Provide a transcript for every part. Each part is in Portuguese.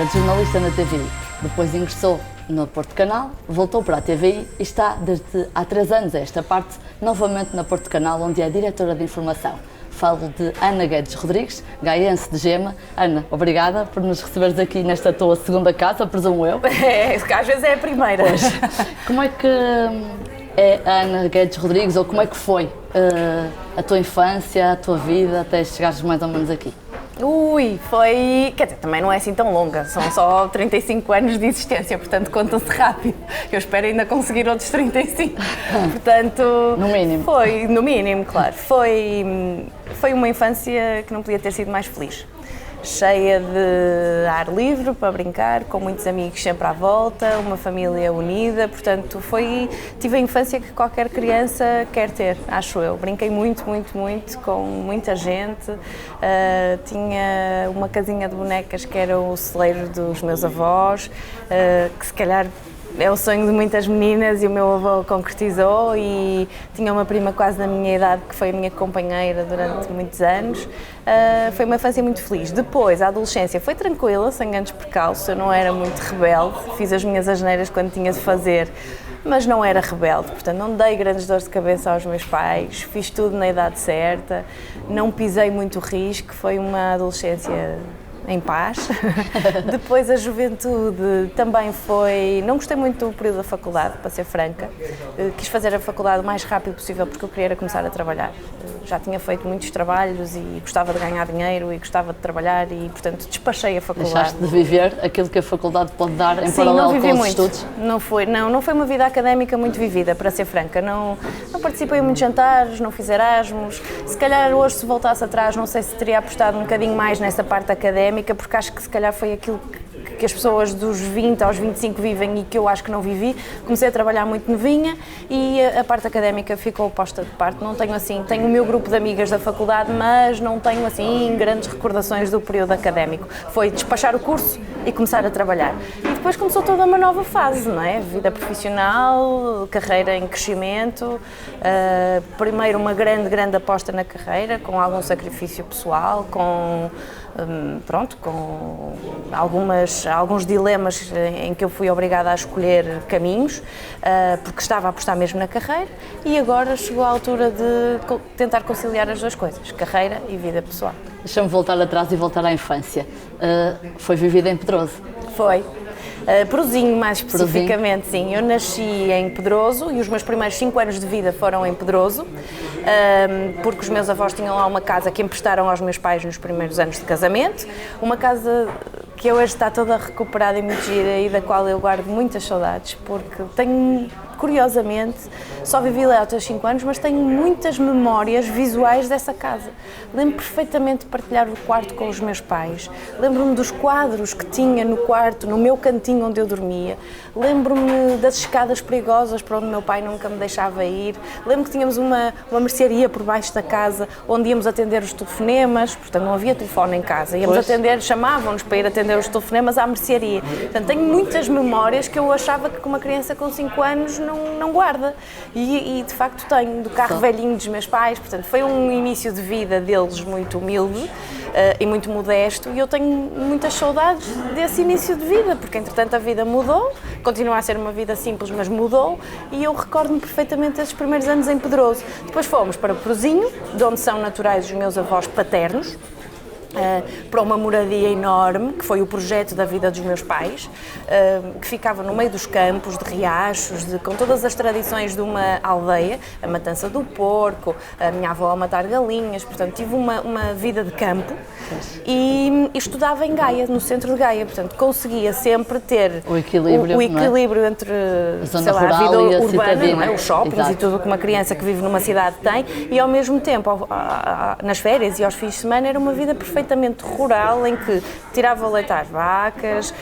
carreira de jornalista na TVI. Depois ingressou no Porto Canal, voltou para a TVI e está desde há 3 anos a esta parte, novamente na Porto Canal, onde é diretora de informação. Falo de Ana Guedes Rodrigues, gaense de Gema. Ana, obrigada por nos receberes aqui nesta tua segunda casa, presumo eu. Às vezes é a primeira. Pois. Como é que é a Ana Guedes Rodrigues, ou como é que foi a tua infância, a tua vida, até chegares mais ou menos aqui? Foi... Quer dizer, também não é assim tão longa, são só 35 anos de existência, portanto contam-se rápido. Eu espero ainda conseguir outros 35, portanto... No mínimo. Foi, no mínimo, claro. Foi uma infância que não podia ter sido mais feliz. Cheia de ar livre para brincar, com muitos amigos sempre à volta, uma família unida, portanto tive a infância que qualquer criança quer ter, acho eu. Brinquei muito, muito, muito com muita gente, tinha uma casinha de bonecas que era o celeiro dos meus avós, que se calhar é o sonho de muitas meninas e o meu avô concretizou, e tinha uma prima quase da minha idade que foi a minha companheira durante muitos anos. Foi uma infância muito feliz. Depois, a adolescência foi tranquila, sem grandes percalços, eu não era muito rebelde, fiz as minhas asneiras quando tinha de fazer, mas não era rebelde, portanto não dei grandes dores de cabeça aos meus pais, fiz tudo na idade certa, não pisei muito risco, foi uma adolescência em paz. Depois a juventude também foi... Não gostei muito do período da faculdade, para ser franca. Quis fazer a faculdade o mais rápido possível porque eu queria começar a trabalhar. Já tinha feito muitos trabalhos e gostava de ganhar dinheiro e gostava de trabalhar e, portanto, despachei a faculdade. Deixaste de viver aquilo que a faculdade pode dar em paralelo com os estudos? Não foi uma vida académica muito vivida, para ser franca. Não participei em muitos jantares, não fiz Erasmus. Se calhar hoje, se voltasse atrás, não sei se teria apostado um bocadinho mais nessa parte académica, porque acho que se calhar foi aquilo que as pessoas dos 20 aos 25 vivem e que eu acho que não vivi. Comecei a trabalhar muito novinha e a parte académica ficou posta de parte. Não tenho assim, tenho o meu grupo de amigas da faculdade, mas não tenho assim grandes recordações do período académico. Foi despachar o curso e começar a trabalhar. E depois começou toda uma nova fase, não é? Vida profissional, carreira em crescimento, primeiro uma grande aposta na carreira, com algum sacrifício pessoal, com alguns dilemas em que eu fui obrigada a escolher caminhos, porque estava a apostar mesmo na carreira, e agora chegou a altura de tentar conciliar as duas coisas, carreira e vida pessoal. Deixa-me voltar atrás e voltar à infância. Foi vivida em Pedroso? Foi. Pedrosinho, mais especificamente, sim. Eu nasci em Pedroso e os meus primeiros 5 anos de vida foram em Pedroso, porque os meus avós tinham lá uma casa que emprestaram aos meus pais nos primeiros anos de casamento, uma casa que hoje está toda recuperada e muito gira e da qual eu guardo muitas saudades, porque tenho... Curiosamente, só vivi lá até aos 5 anos, mas tenho muitas memórias visuais dessa casa. Lembro perfeitamente de partilhar o quarto com os meus pais. Lembro-me dos quadros que tinha no quarto, no meu cantinho onde eu dormia. Lembro-me das escadas perigosas para onde meu pai nunca me deixava ir. Lembro que tínhamos uma mercearia por baixo da casa, onde íamos atender os telefonemas, portanto não havia telefone em casa. Íamos atender, chamavam-nos para ir atender os telefonemas à mercearia. Portanto, tenho muitas memórias que eu achava que uma criança com 5 anos não guarda, e de facto tenho, do carro velhinho dos meus pais, portanto foi um início de vida deles muito humilde e muito modesto, e eu tenho muitas saudades desse início de vida, porque entretanto a vida mudou, continua a ser uma vida simples, mas mudou, e eu recordo-me perfeitamente desses primeiros anos em Pedroso. Depois fomos para Perozinho, de onde são naturais os meus avós paternos, para uma moradia enorme, que foi o projeto da vida dos meus pais, que ficava no meio dos campos, de riachos, com todas as tradições de uma aldeia, a matança do porco, a minha avó a matar galinhas, portanto tive uma vida de campo e estudava em Gaia, no centro de Gaia, portanto conseguia sempre ter o equilíbrio entre a vida urbana, urbana, não é? Os shoppings e tudo o que uma criança que vive numa cidade tem, e ao mesmo tempo, nas férias e aos fins de semana, era uma vida perfeitamente rural, em que tirava o leite às vacas,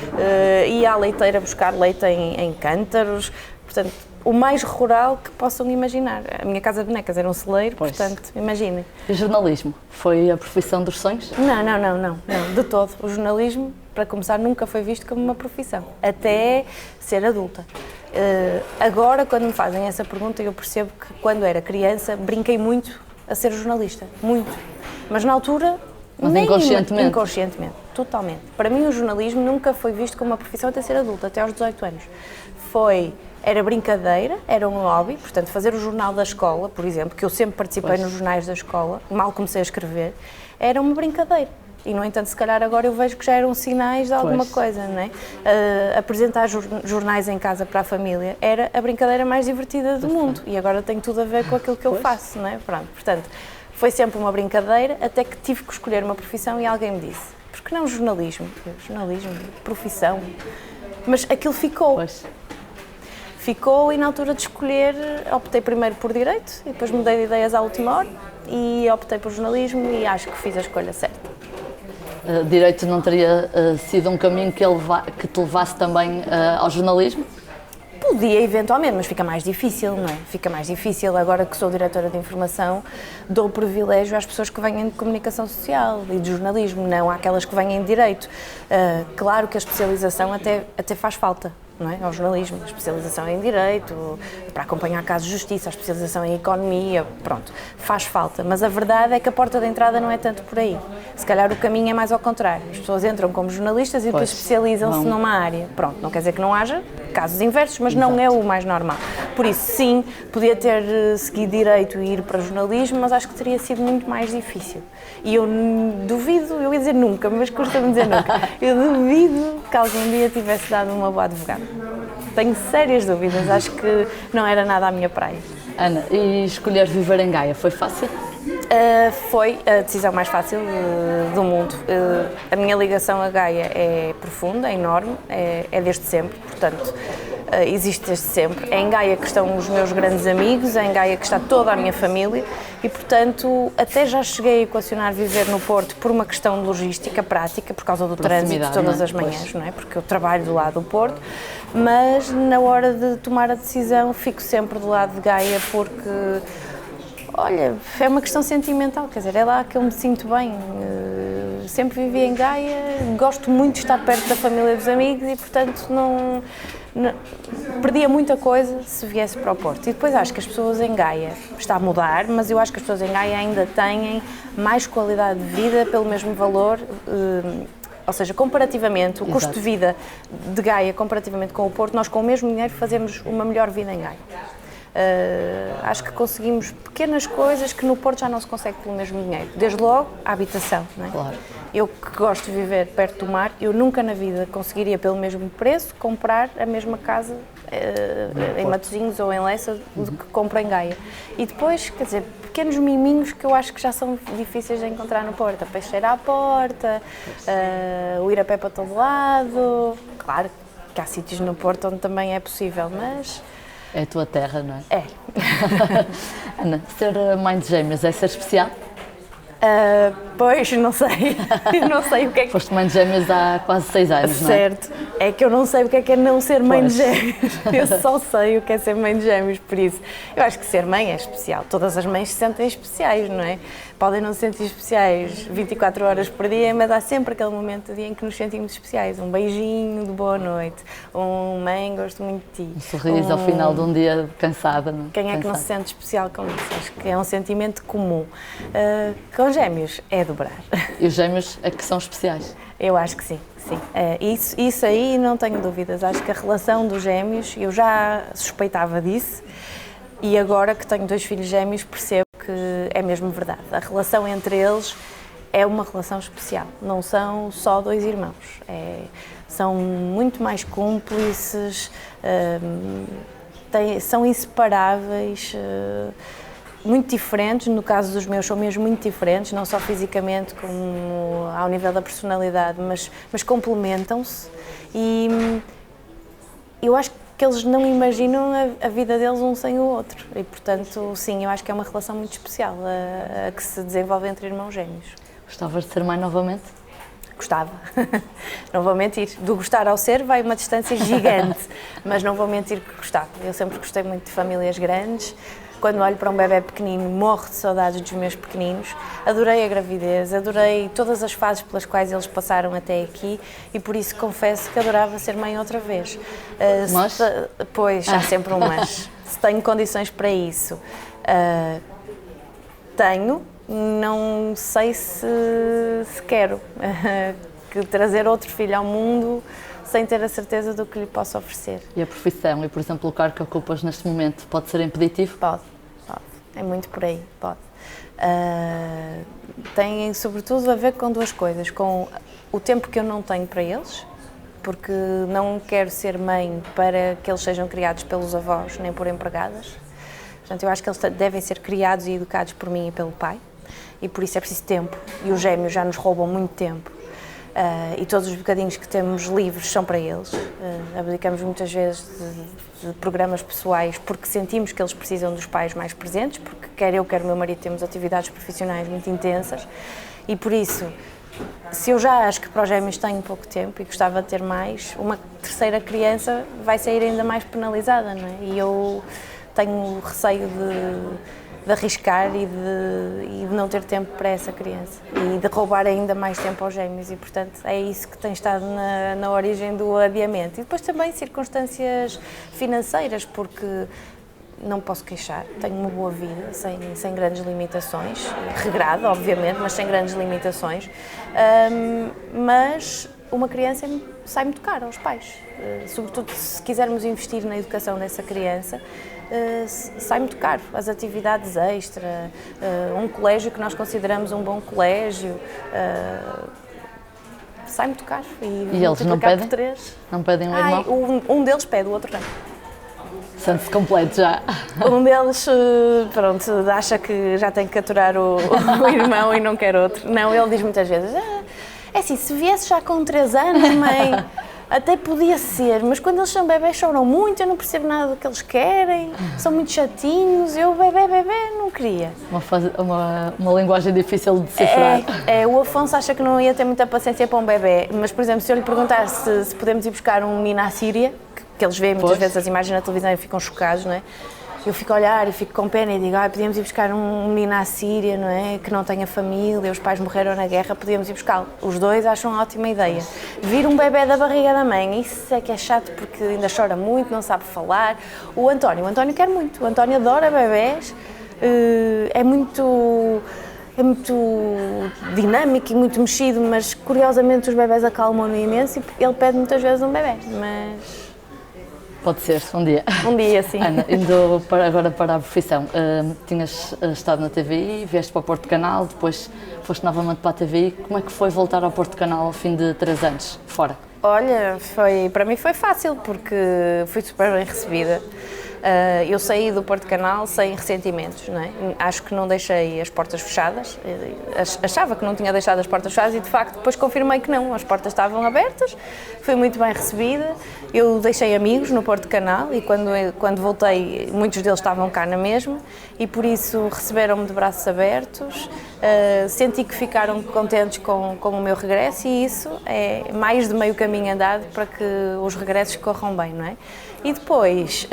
ia à leiteira buscar leite em cântaros, portanto, o mais rural que possam imaginar. A minha casa de bonecas era um celeiro, portanto, imaginem. E jornalismo? Foi a profissão dos sonhos? Não, de todo. O jornalismo, para começar, nunca foi visto como uma profissão, até ser adulta. Agora, quando me fazem essa pergunta, eu percebo que, quando era criança, brinquei muito a ser jornalista, muito. Mas na altura Mas inconscientemente? Inconscientemente, totalmente. Para mim o jornalismo nunca foi visto como uma profissão até ser adulta, até aos 18 anos. Era brincadeira, era um hobby, portanto fazer o jornal da escola, por exemplo, que eu sempre participei nos jornais da escola, mal comecei a escrever, era uma brincadeira. E, no entanto, se calhar agora eu vejo que já eram sinais de alguma coisa, não é? Apresentar jornais em casa para a família era a brincadeira mais divertida do mundo e agora tem tudo a ver com aquilo que eu faço, não é? Pronto, portanto, foi sempre uma brincadeira até que tive que escolher uma profissão e alguém me disse, por que não jornalismo? Jornalismo, profissão. Mas aquilo ficou. Ficou e na altura de escolher optei primeiro por Direito e depois mudei de ideias à última hora e optei por jornalismo e acho que fiz a escolha certa. Direito não teria sido um caminho que te levasse também ao jornalismo? Podia eventualmente, mas fica mais difícil, não é? Fica mais difícil. Agora que sou diretora de informação, dou privilégio às pessoas que vêm de comunicação social e de jornalismo, não àquelas que vêm de direito. Claro que a especialização até faz falta, não é? Ao jornalismo, a especialização em direito, para acompanhar casos de justiça, a especialização em economia, pronto, faz falta. Mas a verdade é que a porta de entrada não é tanto por aí. Se calhar o caminho é mais ao contrário. As pessoas entram como jornalistas e depois especializam-se numa área. Pronto, não quer dizer que não haja casos inversos, mas não é o mais normal. Por isso, sim, podia ter seguido direito e ir para jornalismo, mas acho que teria sido muito mais difícil. E eu duvido, eu ia dizer nunca, mas custa-me dizer nunca, eu duvido que algum dia tivesse dado uma boa advogada. Tenho sérias dúvidas, acho que não era nada à minha praia. Ana, e escolher viver em Gaia foi fácil? Foi a decisão mais fácil do mundo. A minha ligação a Gaia é profunda, é enorme, é desde sempre, portanto, existe desde sempre. É em Gaia que estão os meus grandes amigos, é em Gaia que está toda a minha família e, portanto, até já cheguei a equacionar viver no Porto por uma questão de logística prática, por causa do trânsito todas as manhãs, não é? Porque eu trabalho do lado do Porto, mas na hora de tomar a decisão fico sempre do lado de Gaia porque... Olha, é uma questão sentimental, quer dizer, é lá que eu me sinto bem. Sempre vivi em Gaia, gosto muito de estar perto da família e dos amigos e, portanto, não perdia muita coisa se viesse para o Porto. E depois acho que as pessoas em Gaia, está a mudar, mas eu acho que as pessoas em Gaia ainda têm mais qualidade de vida pelo mesmo valor, ou seja, comparativamente, o custo de vida de Gaia comparativamente com o Porto, nós com o mesmo dinheiro fazemos uma melhor vida em Gaia. Acho que conseguimos pequenas coisas que no Porto já não se consegue pelo mesmo dinheiro. Desde logo, a habitação, não é? Claro. Eu que gosto de viver perto do mar, eu nunca na vida conseguiria pelo mesmo preço comprar a mesma casa em Matosinhos ou em Lessa do que compro em Gaia. E depois, quer dizer, pequenos miminhos que eu acho que já são difíceis de encontrar no Porto. A peixeira à porta, o ir a pé para todo lado. Claro que há sítios no Porto onde também é possível, mas... É a tua terra, não é? É. Ana, ser mãe de gêmeos é ser especial? Pois, não sei. Não sei o que é que... Foste mãe de gêmeos há quase 6 anos, não é? Certo. É que eu não sei o que é não ser mãe de gêmeos. Eu só sei o que é ser mãe de gêmeos, por isso. Eu acho que ser mãe é especial. Todas as mães se sentem especiais, não é? Podem não se sentir especiais 24 horas por dia, mas há sempre aquele momento do dia em que nos sentimos especiais. Um beijinho de boa noite. Mãe, gosto muito de ti. Um sorriso ao final de um dia cansada, não é? Quem é que não se sente especial com isso? Acho que é um sentimento comum. Com gêmeos é dobrar. E os gêmeos é que são especiais? Eu acho que sim, sim. Isso aí não tenho dúvidas. Acho que a relação dos gêmeos, eu já suspeitava disso e agora que tenho 2 filhos gêmeos percebo que é mesmo verdade. A relação entre eles é uma relação especial. Não são só 2 irmãos. São muito mais cúmplices, são inseparáveis, muito diferentes. No caso dos meus são mesmo muito diferentes, não só fisicamente como ao nível da personalidade, mas complementam-se e eu acho que eles não imaginam a vida deles um sem o outro e, portanto, sim, eu acho que é uma relação muito especial a que se desenvolve entre irmãos gêmeos. Gostavas de ser mãe novamente? Gostava. Não vou mentir. Do gostar ao ser vai uma distância gigante, mas não vou mentir que gostava. Eu sempre gostei muito de famílias grandes. Quando olho para um bebé pequenino, morro de saudades dos meus pequeninos. Adorei a gravidez, adorei todas as fases pelas quais eles passaram até aqui e por isso confesso que adorava ser mãe outra vez. Mas? Pois, há sempre um mas. Se tenho condições para isso. tenho, não sei se quero que trazer outro filho ao mundo sem ter a certeza do que lhe posso oferecer. E a profissão, e por exemplo o cargo que ocupas neste momento, pode ser impeditivo? Pode. É muito por aí, pode. Tem sobretudo a ver com duas coisas, com o tempo que eu não tenho para eles, porque não quero ser mãe para que eles sejam criados pelos avós nem por empregadas. Portanto, eu acho que eles devem ser criados e educados por mim e pelo pai, e por isso é preciso tempo, e os gêmeos já nos roubam muito tempo. E todos os bocadinhos que temos livres são para eles. Abdicamos muitas vezes de programas pessoais porque sentimos que eles precisam dos pais mais presentes, porque quer eu, quer o meu marido temos atividades profissionais muito intensas, e por isso, se eu já acho que para os gêmeos tenho pouco tempo e gostava de ter mais, uma terceira criança vai sair ainda mais penalizada, não é? E eu tenho receio de arriscar e de não ter tempo para essa criança e de roubar ainda mais tempo aos gêmeos, e portanto é isso que tem estado na origem do adiamento. E depois também circunstâncias financeiras, porque não posso queixar, tenho uma boa vida, sem grandes limitações, regrada obviamente, mas sem grandes limitações, mas uma criança sai muito caro aos pais, sobretudo se quisermos investir na educação dessa criança, sai muito caro, as atividades extra, um colégio que nós consideramos um bom colégio, sai muito caro. E eles não pedem? Por 3. Não pedem um irmão? Um deles pede, o outro não. Sente-se completo já. Um deles, pronto, acha que já tem que aturar o irmão e não quer outro. Não, ele diz muitas vezes, é assim, se viesse já com 3 anos, mãe, até podia ser, mas quando eles são bebés choram muito, eu não percebo nada do que eles querem, são muito chatinhos, eu bebê, não queria. Uma linguagem difícil de decifrar. O Afonso acha que não ia ter muita paciência para um bebê, mas, por exemplo, se eu lhe perguntar se podemos ir buscar um menino à Síria, que eles veem muitas vezes as imagens na televisão e ficam chocados, não é? Eu fico a olhar e fico com pena e digo, podíamos ir buscar um menino à Síria, não é? Que não tenha família, os pais morreram na guerra, podíamos ir buscá-lo. Os dois acham uma ótima ideia. Vir um bebê da barriga da mãe, isso é que é chato porque ainda chora muito, não sabe falar. O António quer muito, o António adora bebés, é muito dinâmico e muito mexido, mas curiosamente os bebés acalmam-no imenso e ele pede muitas vezes um bebê, mas... Pode ser, um dia. Um dia, sim. Ana, indo agora para a profissão, tinhas estado na TVI, vieste para o Porto Canal, depois foste novamente para a TVI. Como é que foi voltar ao Porto Canal ao fim de 3 anos, fora? Olha, para mim foi fácil, porque fui super bem recebida. Eu saí do Porto Canal sem ressentimentos, não é? Acho que não deixei as portas fechadas, achava que não tinha deixado as portas fechadas e de facto depois confirmei que não, as portas estavam abertas, fui muito bem recebida, eu deixei amigos no Porto Canal e quando voltei muitos deles estavam cá na mesma e por isso receberam-me de braços abertos, senti que ficaram contentes com o meu regresso e isso é mais de meio caminho andado para que os regressos corram bem, não é? E depois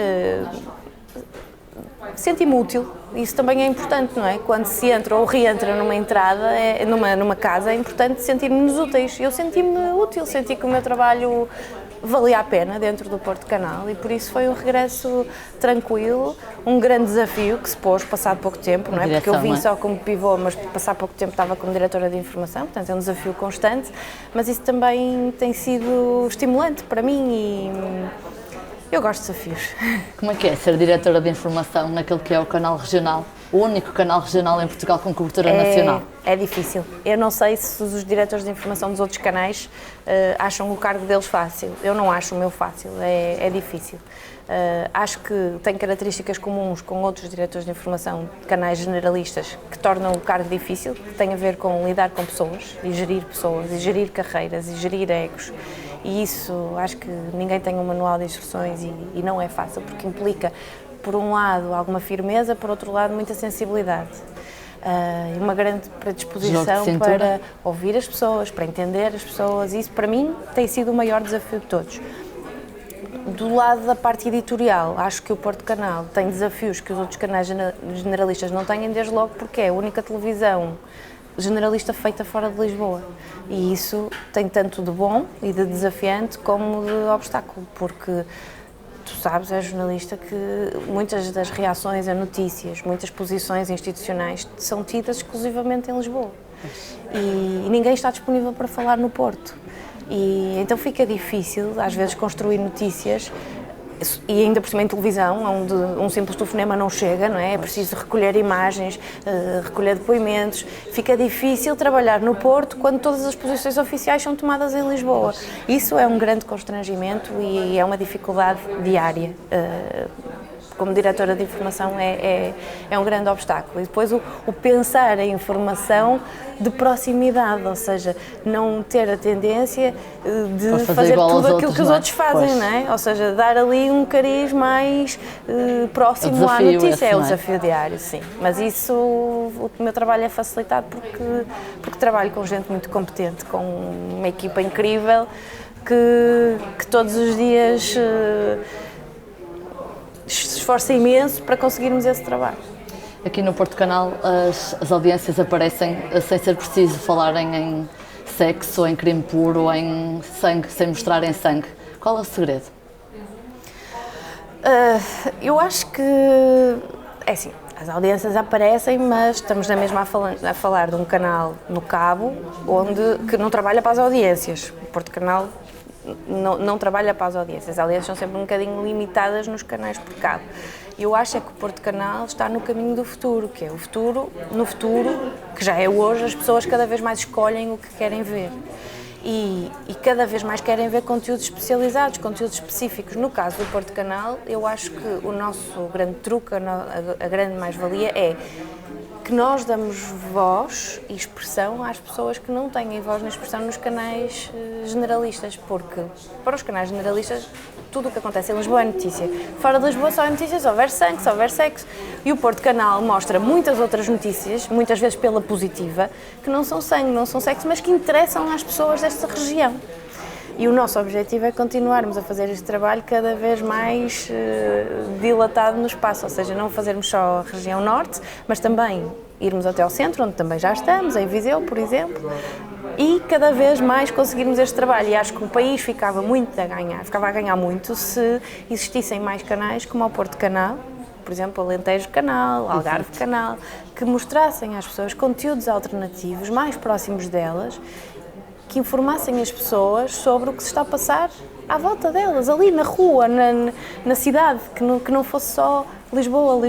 senti-me útil, isso também é importante, não é? Quando se entra ou reentra numa entrada, numa casa, é importante sentir-nos úteis. Eu senti-me útil, senti que o meu trabalho valia a pena dentro do Porto Canal e por isso foi um regresso tranquilo, um grande desafio que se pôs passado pouco tempo, não é? Porque eu vim só como pivô, mas passado pouco tempo estava como diretora de informação, portanto é um desafio constante, mas isso também tem sido estimulante para mim e eu gosto de desafios. Como é que é ser diretora de informação naquele que é o canal regional, o único canal regional em Portugal com cobertura nacional? É difícil. Eu não sei se os diretores de informação dos outros canais acham o cargo deles fácil. Eu não acho o meu fácil, é difícil. Acho que tem características comuns com outros diretores de informação de canais generalistas que tornam o cargo difícil, que tem a ver com lidar com pessoas, e gerir carreiras, e gerir egos. E isso, acho que ninguém tem um manual de instruções e não é fácil, porque implica, por um lado, alguma firmeza, por outro lado, muita sensibilidade. E uma grande predisposição para ouvir as pessoas, para entender as pessoas. Isso, para mim, tem sido o maior desafio de todos. Do lado da parte editorial, acho que o Porto Canal tem desafios que os outros canais generalistas não têm, desde logo porque é a única televisão generalista feita fora de Lisboa. E isso tem tanto de bom e de desafiante como de obstáculo, porque tu sabes, és jornalista, que muitas das reações a notícias, muitas posições institucionais são tidas exclusivamente em Lisboa. E ninguém está disponível para falar no Porto. E então fica difícil, às vezes, construir notícias, e ainda por cima em televisão, onde um simples telefonema não chega, não é? É preciso recolher imagens, recolher depoimentos. Fica difícil trabalhar no Porto quando todas as posições oficiais são tomadas em Lisboa. Isso é um grande constrangimento e é uma dificuldade diária. Como diretora de informação é um grande obstáculo. E depois o pensar em informação de proximidade, ou seja, não ter a tendência de fazer tudo aquilo que os outros fazem, não é? Ou seja, dar ali um cariz mais próximo à notícia. É o desafio diário, sim. Mas isso, o meu trabalho é facilitado porque trabalho com gente muito competente, com uma equipa incrível que todos os dias se esforça imenso para conseguirmos esse trabalho. Aqui no Porto Canal as audiências aparecem sem ser preciso falarem em sexo, ou em crime puro, ou em sangue, sem mostrarem sangue. Qual é o segredo? Eu acho que, é assim, as audiências aparecem, mas estamos na mesma a falar de um canal no Cabo, que não trabalha para as audiências. O Porto Canal não trabalha para as audiências. As audiências são sempre um bocadinho limitadas nos canais por cabo. Eu acho é que o Porto Canal está no caminho do futuro, que é o futuro, no futuro, que já é hoje, as pessoas cada vez mais escolhem o que querem ver. E cada vez mais querem ver conteúdos especializados, conteúdos específicos. No caso do Porto Canal, eu acho que o nosso grande truque, a grande mais-valia é que nós damos voz e expressão às pessoas que não têm voz nem expressão nos canais generalistas, porque para os canais generalistas tudo o que acontece em Lisboa é notícia. Fora de Lisboa só é notícia se houver sangue, se houver sexo. E o Porto Canal mostra muitas outras notícias, muitas vezes pela positiva, que não são sangue, não são sexo, mas que interessam às pessoas desta região. E o nosso objetivo é continuarmos a fazer este trabalho cada vez mais dilatado no espaço, ou seja, não fazermos só a região norte, mas também irmos até ao centro, onde também já estamos, em Viseu, por exemplo, e cada vez mais conseguirmos este trabalho. E acho que o país ficava a ganhar muito se existissem mais canais como o Porto Canal, por exemplo, Alentejo Canal, Algarve Canal, que mostrassem às pessoas conteúdos alternativos mais próximos delas, que informassem as pessoas sobre o que se está a passar à volta delas, ali na rua, na cidade, que não fosse só Lisboa.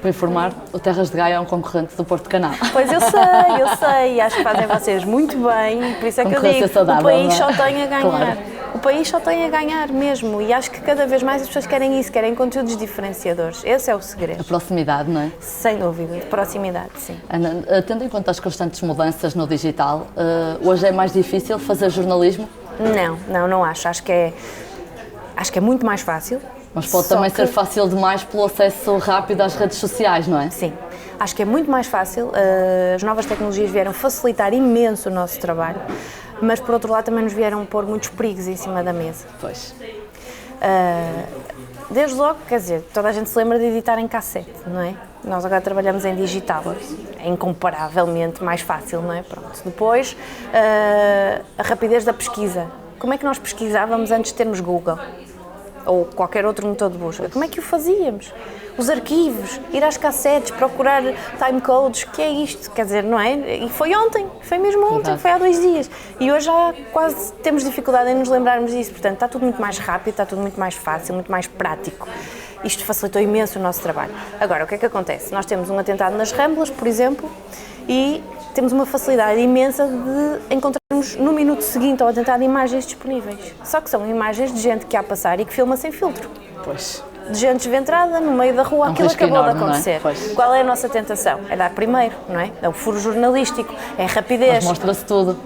Para informar, o Terras de Gaia é um concorrente do Porto Canal. Pois eu sei, acho que fazem vocês muito bem, por isso é que eu digo, saudável, o país só tem a ganhar. Claro. O país só tem a ganhar mesmo, e acho que cada vez mais as pessoas querem isso, querem conteúdos diferenciadores. Esse é o segredo. A proximidade, não é? Sem dúvida, de proximidade, sim. Ana, tendo em conta as constantes mudanças no digital, hoje é mais difícil fazer jornalismo? Não acho. Acho que é muito mais fácil. Mas pode também ser fácil demais pelo acesso rápido às redes sociais, não é? Sim. Acho que é muito mais fácil. As novas tecnologias vieram facilitar imenso o nosso trabalho, mas por outro lado também nos vieram pôr muitos perigos em cima da mesa. Pois. Desde logo, quer dizer, toda a gente se lembra de editar em cassete, não é? Nós agora trabalhamos em digital, é incomparavelmente mais fácil, não é? Pronto. Depois, a rapidez da pesquisa. Como é que nós pesquisávamos antes de termos Google? Ou qualquer outro motor de busca? Como é que o fazíamos? Os arquivos, ir às cassetes, procurar timecodes, que é isto? Quer dizer, não é? E foi ontem, foi mesmo ontem, Verdade. foi há 2 dias. E hoje já quase temos dificuldade em nos lembrarmos disso. Portanto, está tudo muito mais rápido, está tudo muito mais fácil, muito mais prático. Isto facilitou imenso o nosso trabalho. Agora, o que é que acontece? Nós temos um atentado nas Ramblas, por exemplo, e temos uma facilidade imensa de encontrarmos no minuto seguinte ao atentado imagens disponíveis. Só que são imagens de gente que há a passar e que filma sem filtro. Pois. De gente desventrada, no meio da rua, aquilo acabou enorme, de acontecer. não é? Pois. Qual é a nossa tentação? É dar primeiro, não é? É o furo jornalístico, é a rapidez. Mas mostra-se tudo.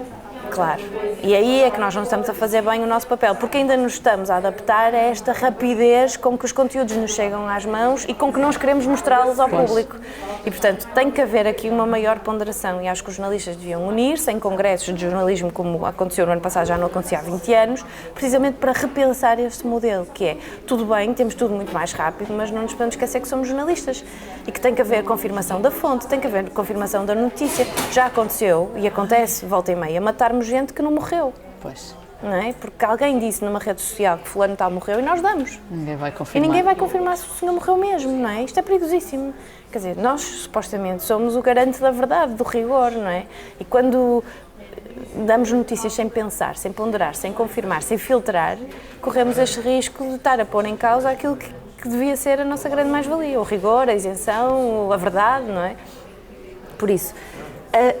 Claro. E aí é que nós não estamos a fazer bem o nosso papel, porque ainda nos estamos a adaptar a esta rapidez com que os conteúdos nos chegam às mãos e com que nós queremos mostrá-los ao público. E, portanto, tem que haver aqui uma maior ponderação e acho que os jornalistas deviam unir-se em congressos de jornalismo, como aconteceu no ano passado, já não acontecia há 20 anos, precisamente para repensar este modelo, que é, tudo bem, temos tudo muito mais rápido, mas não nos podemos esquecer que somos jornalistas e que tem que haver confirmação da fonte, tem que haver confirmação da notícia. Já aconteceu, e acontece, volta e meia, matarmos gente que não morreu. Pois. não é? Porque alguém disse numa rede social que fulano tal morreu e nós damos. Ninguém vai confirmar. E ninguém vai confirmar se o senhor morreu mesmo, não é? Isto é perigosíssimo. Quer dizer, nós supostamente somos o garante da verdade, do rigor, não é? E quando damos notícias sem pensar, sem ponderar, sem confirmar, sem filtrar, corremos este risco de estar a pôr em causa aquilo que devia ser a nossa grande mais-valia, o rigor, a isenção, a verdade, não é? Por isso,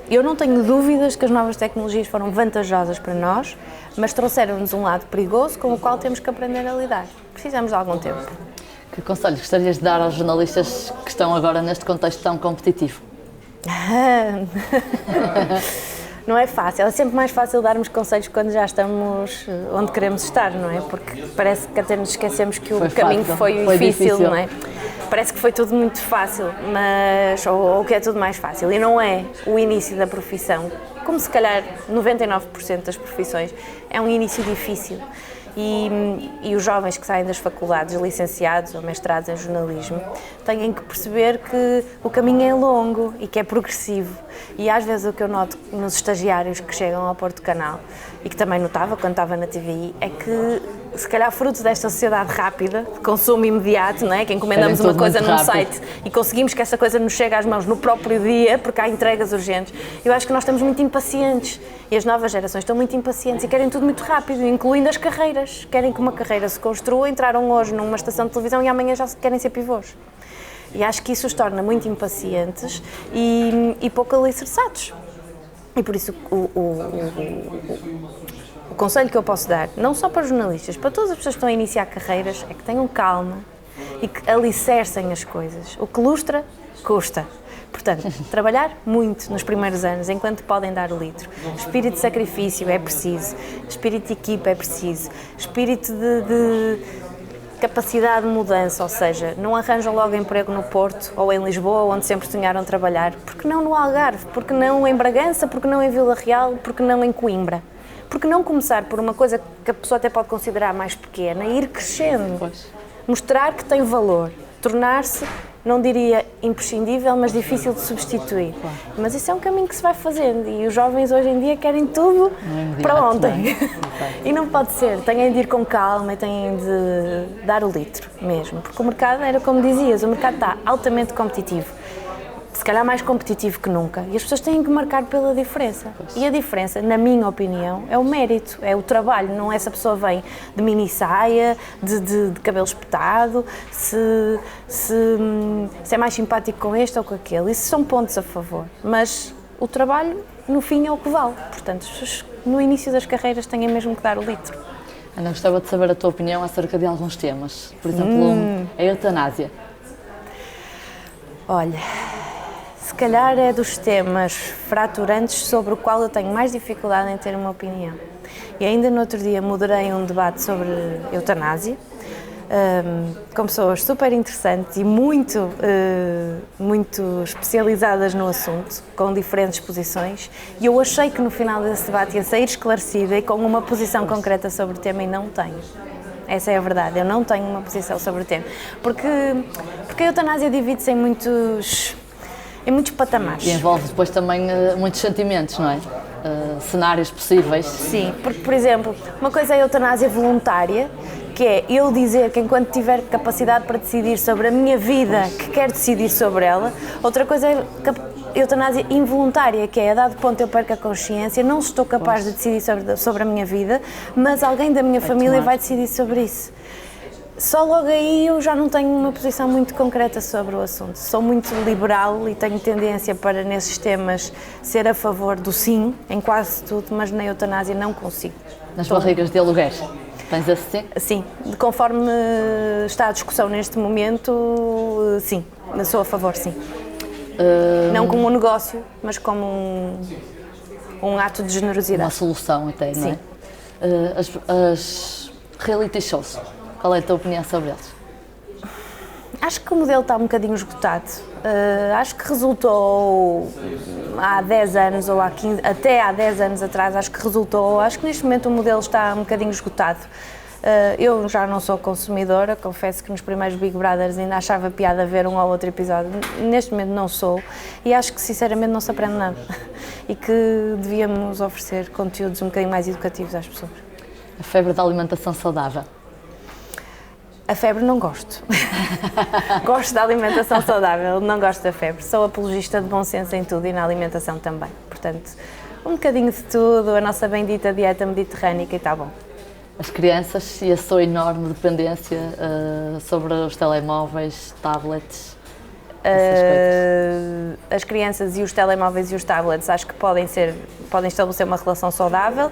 eu não tenho dúvidas que as novas tecnologias foram vantajosas para nós, mas trouxeram-nos um lado perigoso com o qual temos que aprender a lidar. Precisamos de algum tempo. Que conselhos gostarias de dar aos jornalistas que estão agora neste contexto tão competitivo? Não é fácil, é sempre mais fácil darmos conselhos quando já estamos onde queremos estar, não é? Porque parece que até nos esquecemos que o caminho foi difícil, não é? Parece que foi tudo muito fácil, mas, ou que é tudo mais fácil, e não é o início da profissão, como se calhar 99% das profissões, é um início difícil. E os jovens que saem das faculdades, licenciados ou mestrados em jornalismo, têm que perceber que o caminho é longo e que é progressivo. E às vezes o que eu noto nos estagiários que chegam ao Porto Canal, e que também notava quando estava na TVI, é que se calhar fruto desta sociedade rápida, de consumo imediato, não é? Que encomendamos uma coisa num site e conseguimos que essa coisa nos chegue às mãos no próprio dia, porque há entregas urgentes. Eu acho que nós estamos muito impacientes e as novas gerações estão muito impacientes e querem tudo muito rápido, incluindo as carreiras. Querem que uma carreira se construa, entraram hoje numa estação de televisão e amanhã já querem ser pivôs. E acho que isso os torna muito impacientes e pouco alicerçados. E por isso o conselho que eu posso dar, não só para os jornalistas, para todas as pessoas que estão a iniciar carreiras, é que tenham calma e que alicercem as coisas. O que lustra, custa. Portanto, trabalhar muito nos primeiros anos, enquanto podem dar o litro. Espírito de sacrifício é preciso, espírito de equipa é preciso, espírito de capacidade de mudança, ou seja, não arranjam logo emprego no Porto ou em Lisboa, onde sempre sonharam trabalhar. Porque não no Algarve? Porque não em Bragança? Porque não em Vila Real? Porque não em Coimbra? Porque não começar por uma coisa que a pessoa até pode considerar mais pequena e ir crescendo, mostrar que tem valor, tornar-se, não diria imprescindível, mas difícil de substituir. Mas isso é um caminho que se vai fazendo e os jovens hoje em dia querem tudo para ontem. E não pode ser, têm de ir com calma e têm de dar o litro mesmo, porque o mercado, era como dizias, o mercado está altamente competitivo. Se calhar mais competitivo que nunca, e as pessoas têm que marcar pela diferença. E a diferença, na minha opinião, é o mérito, é o trabalho, não é se a pessoa vem de mini saia, de cabelo espetado, se é mais simpático com este ou com aquele. Isso são pontos a favor, mas o trabalho, no fim, é o que vale. Portanto, as pessoas, no início das carreiras, têm mesmo que dar o litro. Ana, gostava de saber a tua opinião acerca de alguns temas. Por exemplo, a eutanásia. Olha, se calhar é dos temas fraturantes sobre o qual eu tenho mais dificuldade em ter uma opinião. E ainda no outro dia moderei um debate sobre eutanásia, com pessoas super interessantes e muito especializadas no assunto, com diferentes posições, e eu achei que no final desse debate ia sair esclarecida e com uma posição concreta sobre o tema, e não tenho. Essa é a verdade, eu não tenho uma posição sobre o tema, porque a eutanásia divide-se em muitos patamares. E envolve depois também muitos sentimentos, não é? Cenários possíveis. Sim, porque, por exemplo, uma coisa é a eutanásia voluntária, que é eu dizer que enquanto tiver capacidade para decidir sobre a minha vida, que quero decidir sobre ela. Outra coisa é a eutanásia involuntária, que é a dado ponto eu perco a consciência, não estou capaz de decidir sobre a minha vida, mas alguém da minha família vai decidir sobre isso. Só logo aí eu já não tenho uma posição muito concreta sobre o assunto. Sou muito liberal e tenho tendência para, nesses temas, ser a favor do sim, em quase tudo, mas na eutanásia não consigo. Nas barrigas de aluguéis, tens assim? Sim, conforme está a discussão neste momento, sim, sou a favor, sim. Não como um negócio, mas como um ato de generosidade. Uma solução até, não é? Sim. As reality shows. Qual é a tua opinião sobre eles? Acho que o modelo está um bocadinho esgotado. Acho que resultou há 10 anos ou há 15, até há 10 anos atrás, acho que resultou. Acho que neste momento o modelo está um bocadinho esgotado. Eu já não sou consumidora, confesso que nos primeiros Big Brothers ainda achava piada ver um ou outro episódio. Neste momento não sou e acho que sinceramente não se aprende nada e que devíamos oferecer conteúdos um bocadinho mais educativos às pessoas. A febre da alimentação saudável. A febre não gosto. Gosto da alimentação saudável, não gosto da febre. Sou apologista de bom senso em tudo e na alimentação também. Portanto, um bocadinho de tudo, a nossa bendita dieta mediterrânica e está bom. As crianças e a sua enorme dependência sobre os telemóveis, tablets, essas coisas. As crianças e os telemóveis e os tablets acho que podem estabelecer uma relação saudável.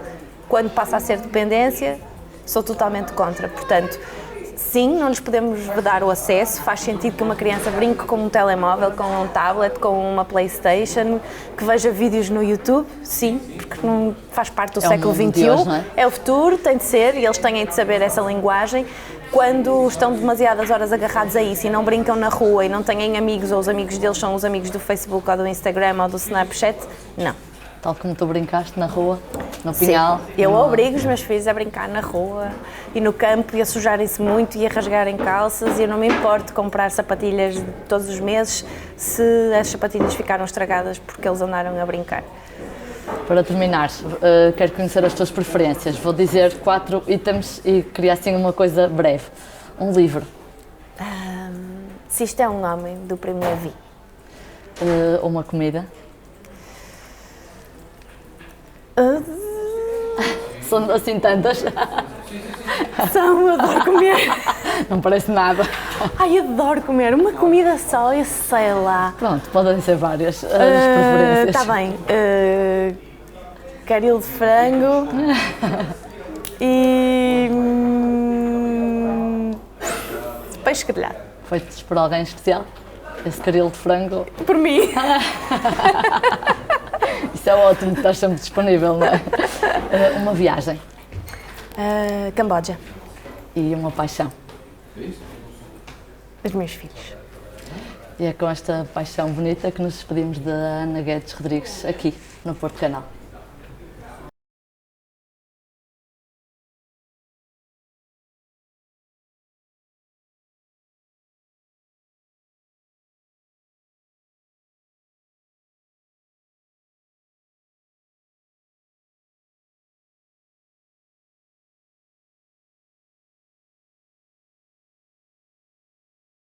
Quando passa a ser dependência, sou totalmente contra. Portanto, sim, não nos podemos vedar o acesso. Faz sentido que uma criança brinque com um telemóvel, com um tablet, com uma PlayStation, que veja vídeos no YouTube, sim, porque não faz parte do século XXI. Hoje, não é? É o futuro, tem de ser, e eles têm de saber essa linguagem. Quando estão demasiadas horas agarrados a isso e não brincam na rua e não têm amigos, ou os amigos deles são os amigos do Facebook ou do Instagram ou do Snapchat, não. Tal como tu brincaste na rua, no Pinhal. Sim. Eu obrigo os meus filhos a brincar na rua e no campo e a sujarem-se muito e a rasgarem calças, e eu não me importo comprar sapatilhas todos os meses se as sapatilhas ficaram estragadas porque eles andaram a brincar. Para terminar, quero conhecer as tuas preferências. Vou dizer 4 itens e queria assim uma coisa breve. Um livro. Se isto é um homem, do primeiro vi. Uma comida. São assim tantas. Eu adoro comer. Não parece nada. Ai, adoro comer. Uma comida só, eu sei lá. Pronto, podem ser várias as preferências. Está bem. Caril de frango e peixe grelhado. Feitos por alguém especial? Esse caril de frango? Por mim. Isso é ótimo, estás sempre disponível, não é? Uma viagem. Camboja. E uma paixão. Os meus filhos. E é com esta paixão bonita que nos despedimos da Ana Guedes Rodrigues aqui no Porto Canal.